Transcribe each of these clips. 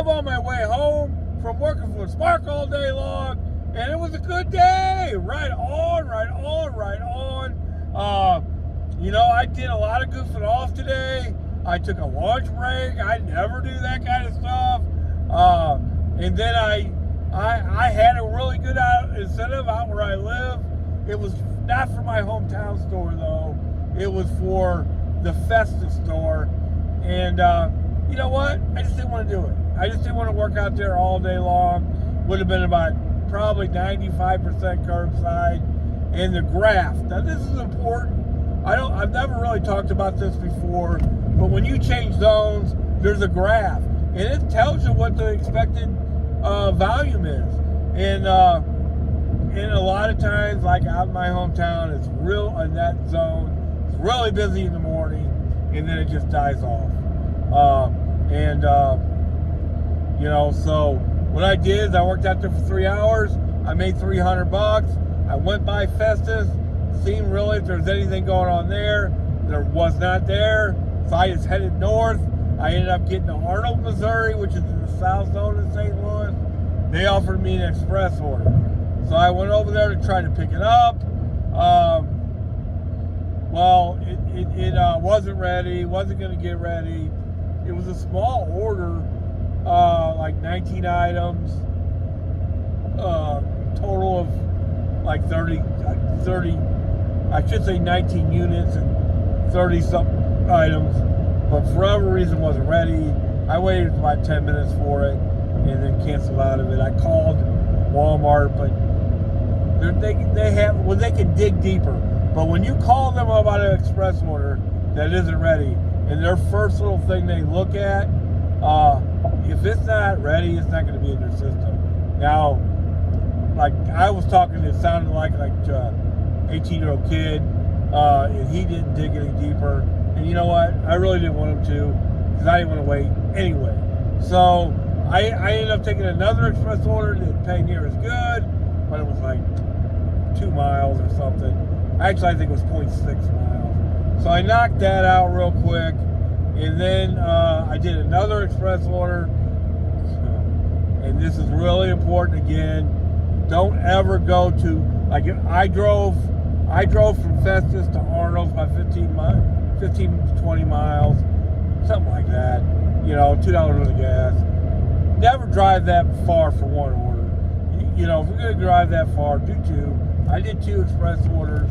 drove on my way home from working for Spark all day long, and it was a good day. Right on, right on, right on. I did a lot of goofing off today. I took a lunch break. I never do that kind of stuff. And then I had a really good incentive out where I live. It was not for my hometown store, though. It was for the Festive store. And you know what? I just didn't want to do it. I just didn't want to work out there all day long. Would have been about probably 95% curbside. And the graph. Now, this is important. I've never really talked about this before, but when you change zones, there's a graph. And it tells you what the expected volume is. And a lot of times, like out in my hometown, it's real in that zone. It's really busy in the morning, and then it just dies off. So what I did is I worked out there for 3 hours. I made $300. I went by Festus, seen really if there's anything going on there. There was not there, so I just headed north. I ended up getting to Arnold, Missouri, which is in the south zone of St. Louis. They offered me an express order. So I went over there to try to pick it up. It wasn't ready, wasn't going to get ready. It was a small order, like 19 items, total of like 30, I should say 19 units and 30 something items. But for whatever reason wasn't ready. I waited about 10 minutes for it and then canceled out of it. I called Walmart, but they can dig deeper. But when you call them about an express order that isn't ready, and their first little thing they look at, if it's not ready, it's not going to be in their system. Now, like I was talking, it sounded like 18-year-old kid, and he didn't dig any deeper. And you know what? I really didn't want him to, because I didn't want to wait anyway. So I ended up taking another express order. Didn't pay near as good, but it was like 2 miles or something. Actually, I think it was 0.6 miles. So I knocked that out real quick, and then I did another express order. And this is really important again. Don't ever go to, like I drove from Festus to Arnold by 15 to 20 miles, something like that. $2 worth of gas. Never drive that far for one order. If you're going to drive that far, do two. I did 2 express orders,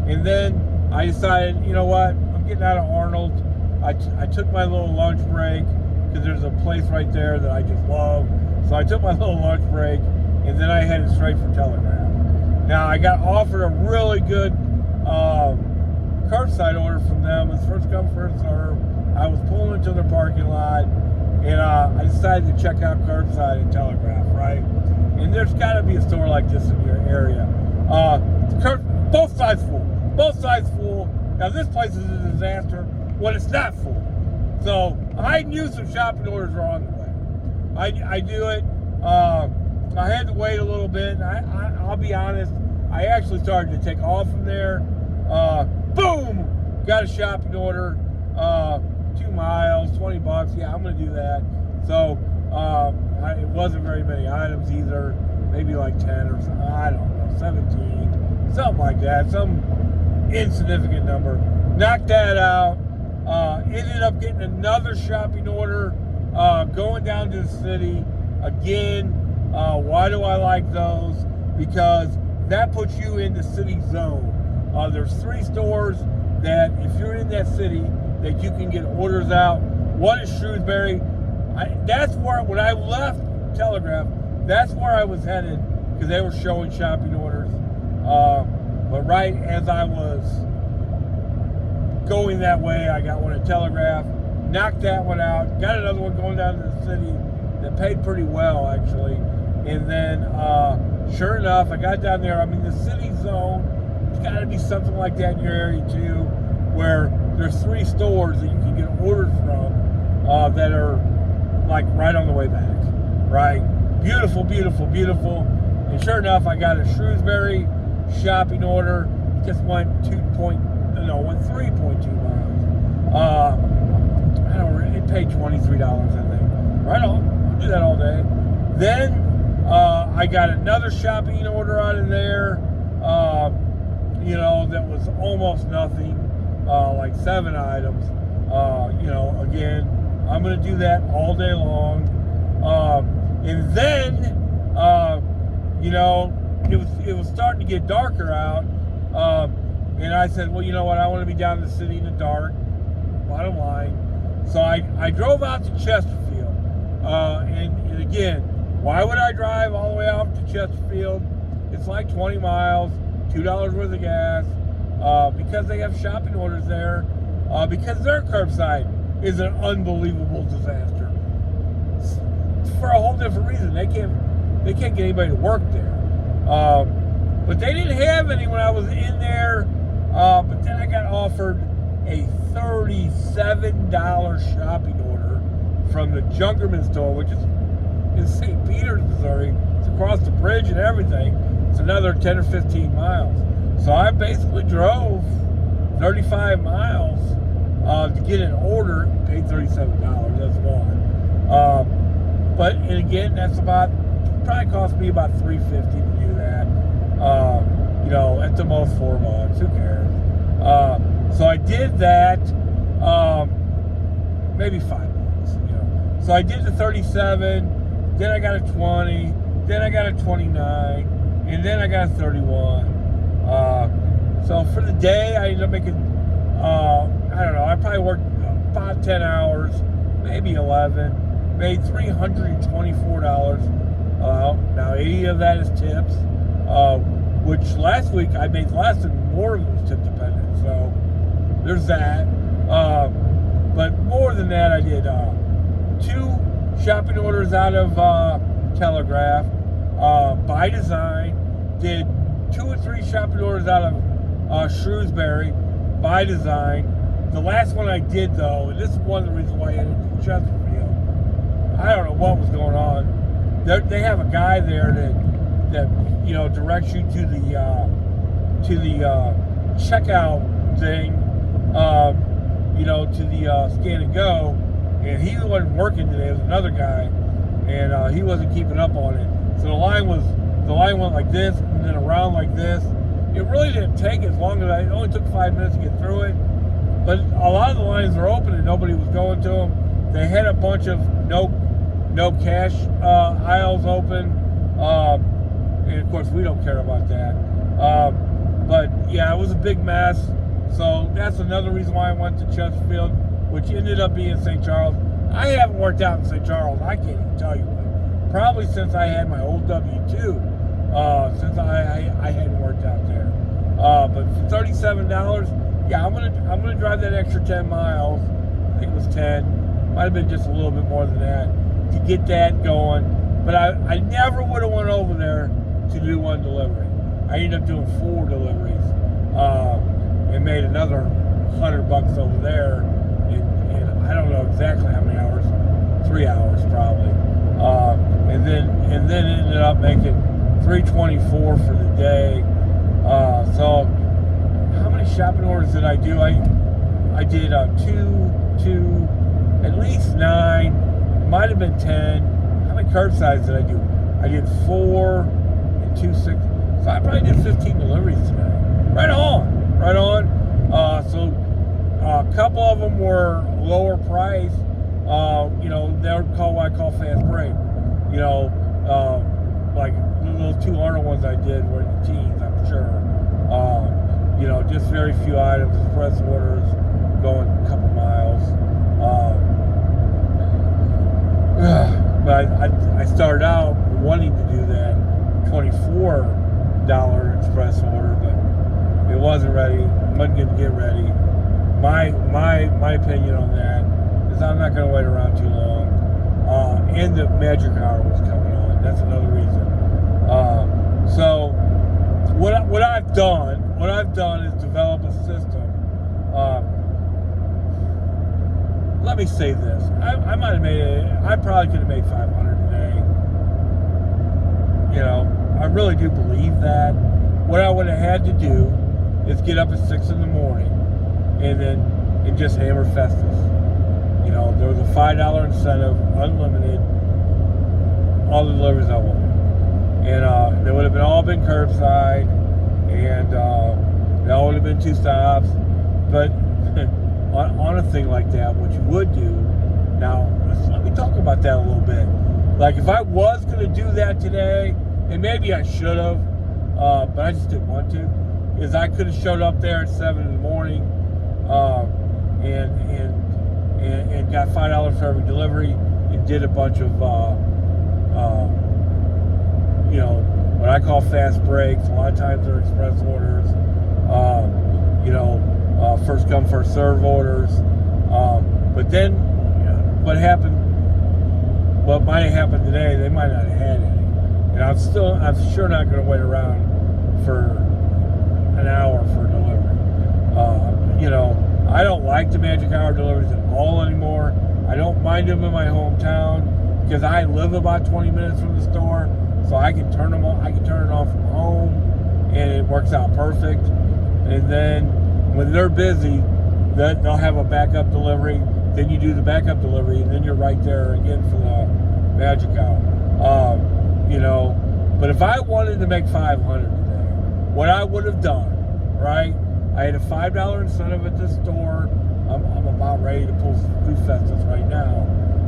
and then I decided, you know what, I'm getting out of Arnold. I took my little lunch break, because there's a place right there that I just love. So I took my little lunch break, and then I headed straight for Telegraph. Now, I got offered a really good curbside order from them. It's first come, first serve. I was pulling into their parking lot, and I decided to check out curbside and Telegraph, right? And there's got to be a store like this in your area. Both sides full. Both sides full. Now, this place is a disaster when it's not full. So I knew some shopping orders were on the way. I do it. I had to wait a little bit. I'll be honest. I actually started to take off from there. Boom! Got a shopping order. 2 miles, $20. Yeah, I'm gonna do that. So it wasn't very many items either. Maybe like 10 or something. I don't know, 17, something like that. Some insignificant number. Knocked that out. Ended up getting another shopping order. Going down to the city again. Why do I like those? Because that puts you in the city zone. There's 3 stores that, if you're in that city, that you can get orders out. One is Shrewsbury. That's where, when I left Telegraph, that's where I was headed, because they were showing shopping orders. But right as I was going that way, I got one at Telegraph, knocked that one out, got another one going down to the city that paid pretty well, actually. And then, sure enough, I got down there. I'm in the city zone. It's got to be something like that in your area, too, where there's 3 stores that you can get orders from that are, like, right on the way back, right? Beautiful, beautiful, beautiful. And sure enough, I got a Shrewsbury shopping order. Just went 3.2 miles. It paid $23, I think. Right on. do that all day. Then I got another shopping order out of there, that was almost nothing, like 7 items. Again, I'm going to do that all day long. And then, it was starting to get darker out. And I said, well, you know what? I want to be down in the city in the dark, bottom line. So I drove out to Chesterfield. And again, why would I drive all the way out to Chesterfield? It's like 20 miles, $2 worth of gas, because they have shopping orders there, because their curbside is an unbelievable disaster. For a whole different reason. They can't get anybody to work there. But they didn't have any when I was in there. But then I got offered a $37 shopping order from the Junkerman store, which is in St. Peters, Missouri. It's across the bridge and everything. It's another 10 or 15 miles. So I basically drove 35 miles to get an order, paid $37, that's one. And again, that's probably cost me about $3.50 to do that. At the most $4, who cares? So I did that, maybe $5. So I did the 37, then I got a 20, then I got a 29, and then I got a 31. So for the day, I ended up making, I don't know, I probably worked about 10 hours, maybe 11, made $324. Now 80 of that is tips, which last week I made less and more of it was tip dependent. So there's that. But more than that, I did 2 shopping orders out of Telegraph, by design. Did 2 or 3 shopping orders out of Shrewsbury, by design. The last one I did, though, and this is one of the reasons why I ended up in Chesterfield, I don't know what was going on. They have a guy there that directs you to the checkout thing, to the scan and go, and he wasn't working today. It was another guy, and he wasn't keeping up on it. So the line went like this, and then around like this. It really didn't take as long as it only took 5 minutes to get through it. But a lot of the lines were open and nobody was going to them. They had a bunch of no cash aisles open, and of course we don't care about that. But yeah, it was a big mess. So that's another reason why I went to Chesterfield, which ended up being St. Charles. I haven't worked out in St. Charles, I can't even tell you when. Probably since I had my old W-2, since I hadn't worked out there. But for $37, yeah, I'm gonna drive that extra 10 miles. I think it was 10. Might have been just a little bit more than that to get that going. But I never would have went over there to do 1 delivery. I ended up doing 4 deliveries, and made another $100 over there. And I don't know exactly how many hours. 3 hours probably. And then ended up making $324 for the day. So how many shopping orders did I do? I did 2, at least 9, might have been 10. How many curbsides did I do? I did 4 and 2, 6. So I probably did 15 deliveries today. Right on. So a couple of them were lower price. They're called what I call fast break. Like those 2 Arnold ones I did were in the teens, I'm sure. Just very few items, express orders, going a couple miles. But I started out wanting to do that $24 express order, but it wasn't ready. Wasn't going to get ready. My opinion on that is I'm not going to wait around too long. And the magic hour was coming on. That's another reason. So what I've done is develop a system. Let me say this. I might have I probably could have made 500 today. I really do believe that. What I would have had to do is get up at 6 in the morning and just hammer Festus. There was a $5 incentive, unlimited. all the deliveries I wanted. And they would have all been curbside, and they all would have been 2 stops. But on a thing like that, what you would do, now let me talk about that a little bit. Like if I was going to do that today, and maybe I should have, but I just didn't want to, is I could have showed up there at 7 in the morning and got $5 for every delivery and did a bunch of, what I call fast breaks. A lot of times they're express orders, first come, first serve orders. But then what might have happened today, they might not have had any. And I'm sure not going to wait around for an hour for a delivery. I don't like the magic hour deliveries at all anymore. I don't mind them in my hometown because I live about 20 minutes from the store, so I can turn them on. I can turn it on from home, and it works out perfect. And then when they're busy, they'll have a backup delivery. Then you do the backup delivery, and then you're right there again for the magic hour. But if I wanted to make 500 today, what I would have done, right? I had a $5 incentive at the store. I'm about ready to pull through Festus right now.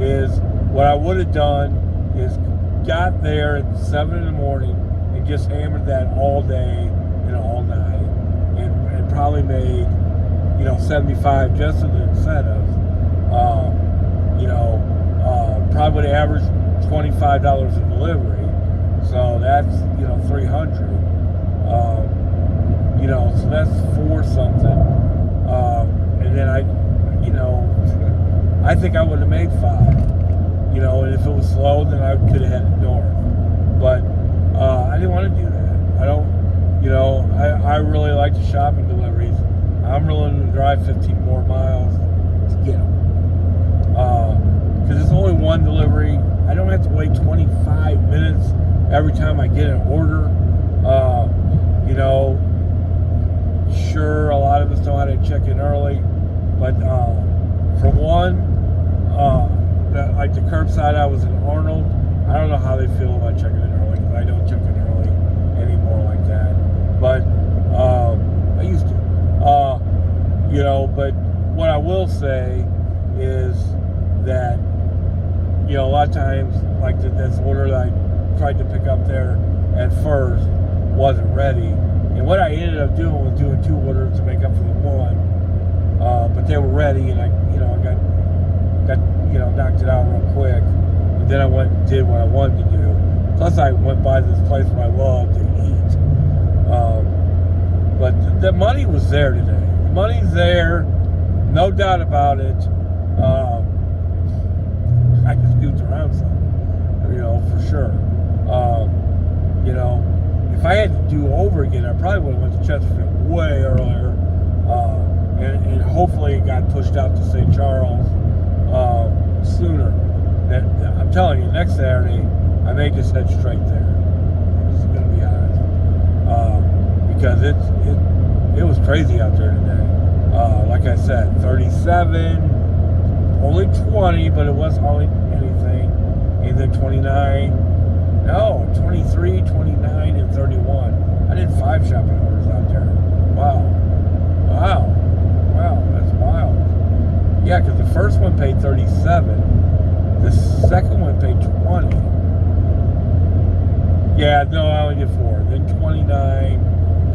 Is what I would have done is got there at 7 in the morning and just hammered that all day and all night, and probably made 75 just in the incentives. Probably would have averaged $25 a delivery. So that's 300. So that's 4 something. And then I think I would have made 5. And if it was slow, then I could have headed north. But I didn't want to do that. I don't. I really like the shopping deliveries. I'm willing to drive 15 more miles to get them. Because it's only one delivery. I don't have to wait 25 minutes every time I get an order. Sure, a lot of us know how to check in early, but for one, like the curbside, I was in Arnold. I don't know how they feel about checking in early, because I don't check in early anymore like that. But I used to. But what I will say is that a lot of times, like this order that I tried to pick up there at first wasn't ready. And what I ended up doing was doing 2 orders to make up for the one. But they were ready, and I got knocked it out real quick. And then I went and did what I wanted to do. Plus I went by this place where I love to eat. But the money was there today. The money's there, no doubt about it. I can scoot around some, for sure. If I had to do over again, I probably would have went to Chesterfield way earlier, and hopefully it got pushed out to St. Charles sooner. I'm telling you, next Saturday I may just head straight there. I'm just going to be honest, because it was crazy out there today. Like I said, 37, only 20, but it wasn't hardly anything, and then 29. No, 23, 29, and 31. I did 5 shopping orders out there. Wow, that's wild. Yeah, because the first one paid 37. The second one paid 20. Yeah, no, I only did 4. Then 29,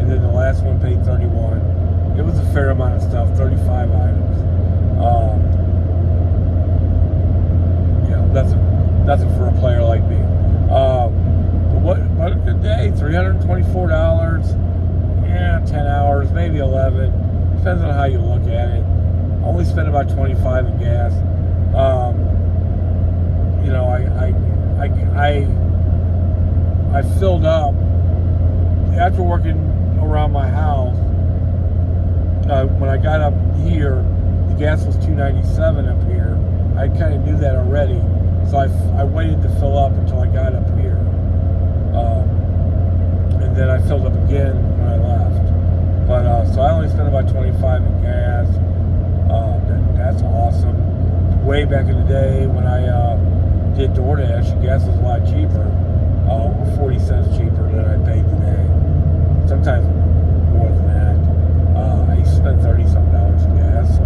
and then the last one paid 31. It was a fair amount of stuff, 35 items. Nothing for a player like me. But what a good day, $324, 10 hours, maybe 11, depends on how you look at it. Only spent about 25 in gas. I filled up after working around my house. When I got up here, the gas was $2.97 up here. I kind of knew that already. So I waited to fill up until I got up here. And then I filled up again when I left. But so I only spent about 25 in gas. That's awesome. Way back in the day when I did Doordash, gas was a lot cheaper, 40 cents cheaper than I paid today. Sometimes more than that. I used to spend $30-something in gas, so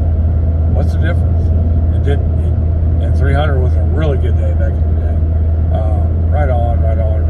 what's the difference? And 300 was a really good day back in the day. Right on, right on.